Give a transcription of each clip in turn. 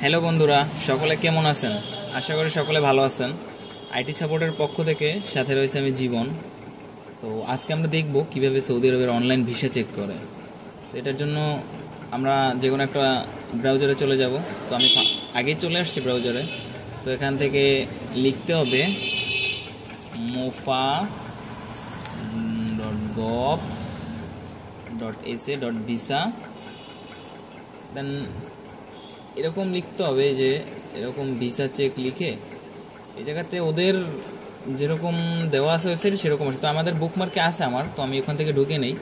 Hello বন্ধুরা, সকলে কেমন আছেন? আশা করি সকলে ভালো আছেন। আইটি সাপোর্টের পক্ষ থেকে সাথে রয়েছে আমি জীবন। তো আজকে আমরা দেখব কিভাবে সৌদি আরবের অনলাইন ভিসা চেক করে। তো এটার জন্য আমরা যে কোনো একটা ব্রাউজারে চলে যাব। তো আমি আগেই চলে আসছি ব্রাউজারে। তো এখান থেকে লিখতে হবে mofa.gov.sa.visa। দেন এরকম লিখতে হবে যে এরকম ভিসা চেক লিখে এই জায়গাতে ওদের যেরকম দেওয়া আছে ওয়েবসাইটে সেরকম আছে। তো আমাদের বুকমার্কে আছে আমার, তো আমি ওখান থেকে ঢুকে নেই।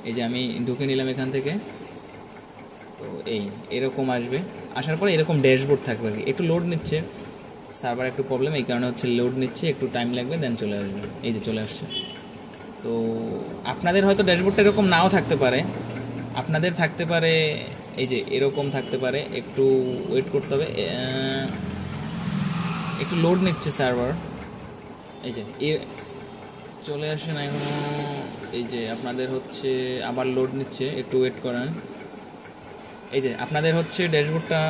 এই যে আমি ঢুকে নিলাম এখান থেকে। তো এরকম আসবে, আসার পরে এরকম ড্যাশবোর্ড থাকবে আর কি। একটু লোড নিচ্ছে, সার্ভার একটু প্রবলেম, এই কারণে হচ্ছে লোড নিচ্ছে, একটু টাইম লাগবে, দেন চলে আসবে। এই যে চলে আসছে। তো আপনাদের হয়তো ড্যাশবোর্ডটা এরকম নাও থাকতে পারে, আপনাদের থাকতে পারে এই যে এরকম থাকতে পারে। একটু ওয়েট করতে হবে, একটু লোড নিচ্ছে সার্ভার। এই যে চলে আসে না এখনো। এই যে আপনাদের হচ্ছে আবার লোড নিচ্ছে, একটু ওয়েট করেন। এই যে আপনাদের হচ্ছে ড্যাশবোর্ডটা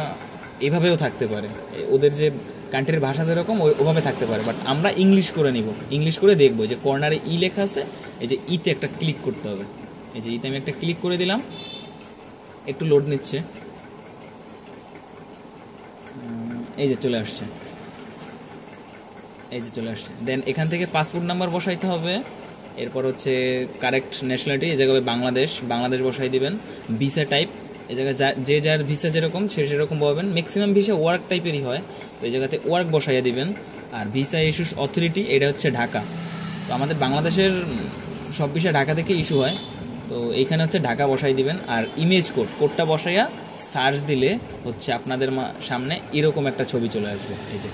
এভাবেও থাকতে পারে, ওদের যে কান্ট্রির ভাষা যেরকম ওভাবে থাকতে পারে, বাট আমরা ইংলিশ করে নিব। ইংলিশ করে দেখবো যে কর্নারে ই লেখা আছে, এই যে ইতে একটা ক্লিক করতে হবে। এই যে ইতে আমি একটা ক্লিক করে দিলাম, একটু লোড নিচ্ছে। এই যে চলে আসছে, এই যে চলে আসছে। দেন এখান থেকে পাসপোর্ট নাম্বার বসাইতে হবে। এরপর হচ্ছে কারেক্ট ন্যাশনালিটি, এই জায়গায় বাংলাদেশ বসাই দিবেন। ভিসা টাইপ, এই জায়গায় যে যার ভিসা যেরকম সেরকম পাবেন। ম্যাক্সিমাম ভিসা ওয়ার্ক টাইপেরই হয়, তো এই জায়গাতে ওয়ার্ক বসাইয়া দিবেন। আর ভিসা ইস্যুস অথরিটি, এটা হচ্ছে ঢাকা। তো আমাদের বাংলাদেশের সব ভিসা ঢাকা থেকে ইস্যু হয়, তো এইখানে হচ্ছে ঢাকা বসাই দিবেন। আর ইমেজ কোডটা বসাইয়া সার্চ দিলে হচ্ছে আপনাদের সামনে এরকম একটা ছবি চলে আসবে। এই যে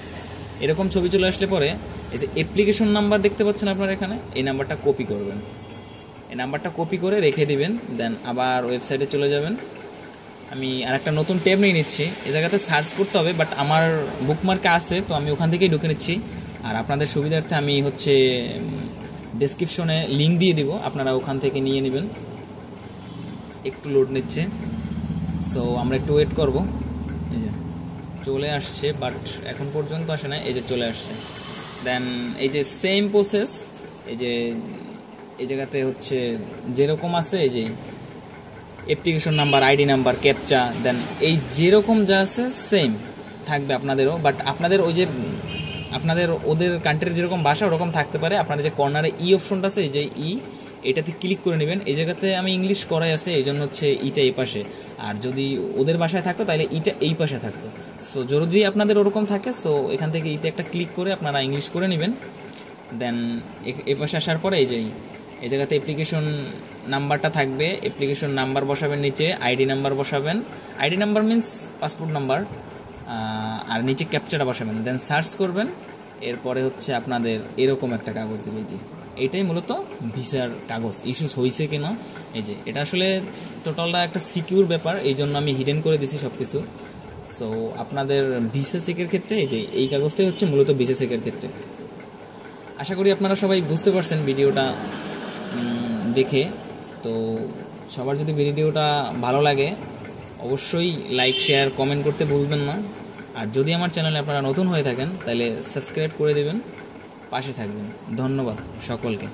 এরকম ছবি চলে আসলে পরে এই যে অ্যাপ্লিকেশন নাম্বার দেখতে পাচ্ছেন আপনারা এখানে, এই নাম্বারটা কপি করবেন। এই নাম্বারটা কপি করে রেখে দিবেন। দেন আবার ওয়েবসাইটে চলে যাবেন। আমি আরেকটা নতুন ট্যাব নিয়ে নিচ্ছি। এই জায়গাতে সার্চ করতে হবে, বাট আমার বুকমার্কে আছে, তো আমি ওখান থেকেই ঢুকে নিচ্ছি। আর আপনাদের সুবিধার্থে আমি হচ্ছে ডেসক্রিপশনে লিঙ্ক দিয়ে দিব, আপনারা ওখান থেকে নিয়ে নেবেন। একটু লোড নিচ্ছে, সো আমরা একটু ওয়েট করব। এই যে চলে আসছে, বাট এখন পর্যন্ত আসে না। এই যে চলে আসছে। দেন এই যে সেম প্রসেস, এই যে এই জায়গাতে হচ্ছে যেরকম আছে, এই যে application number, ID number, captcha, then এই যেরকম যা আছে সেম থাকবে আপনাদেরও। বাট আপনাদের ওই যে আপনাদের ওদের কান্ট্রির যেরকম ভাষা ওরকম থাকতে পারে। আপনাদের যে কর্নারে ই অপশনটা আছে, এই যে এটাতে ক্লিক করে নেবেন। এই জায়গাতে আমি ইংলিশ করাই আছে, এই জন্য হচ্ছে ইটা এই পাশে। আর যদি ওদের ভাষায় থাকতো তাহলে ইটা এই পাশে থাকতো। সো যদি আপনাদের ওরকম থাকে, সো এখান থেকে ইতে একটা ক্লিক করে আপনারা ইংলিশ করে নেবেন। দেন এই পাশে আসার পরে এই জায়গাতে অ্যাপ্লিকেশন নাম্বারটা থাকবে, অ্যাপ্লিকেশন নাম্বার বসাবেন, নিচে আইডি নাম্বার বসাবেন। ID number means passport number, আর নিচে ক্যাপচাটা বসাবেন। দেন সার্চ করবেন। এরপরে হচ্ছে আপনাদের এরকম একটা কাগজ দিবে। যে এইটাই মূলত ভিসার কাগজ, ইস্যুস হয়েছে কিনা। এই যে এটা আসলে টোটালটা একটা সিকিউর ব্যাপার, এই জন্য আমি হিডেন করে দিছি সব কিছু। সো আপনাদের ভিসা চেকের ক্ষেত্রে এই কাগজটাই হচ্ছে মূলত ভিসা চেকের ক্ষেত্রে। আশা করি আপনারা সবাই বুঝতে পারছেন ভিডিওটা দেখে। তো সবার যদি ভিডিওটা ভালো লাগে অবশ্যই লাইক, শেয়ার, কমেন্ট করতে ভুলবেন না। আর যদি আমার চ্যানেলে আপনারা নতুন হয়ে থাকেন তাহলে সাবস্ক্রাইব করে দেবেন, পাশে থাকবেন। ধন্যবাদ সকলকে।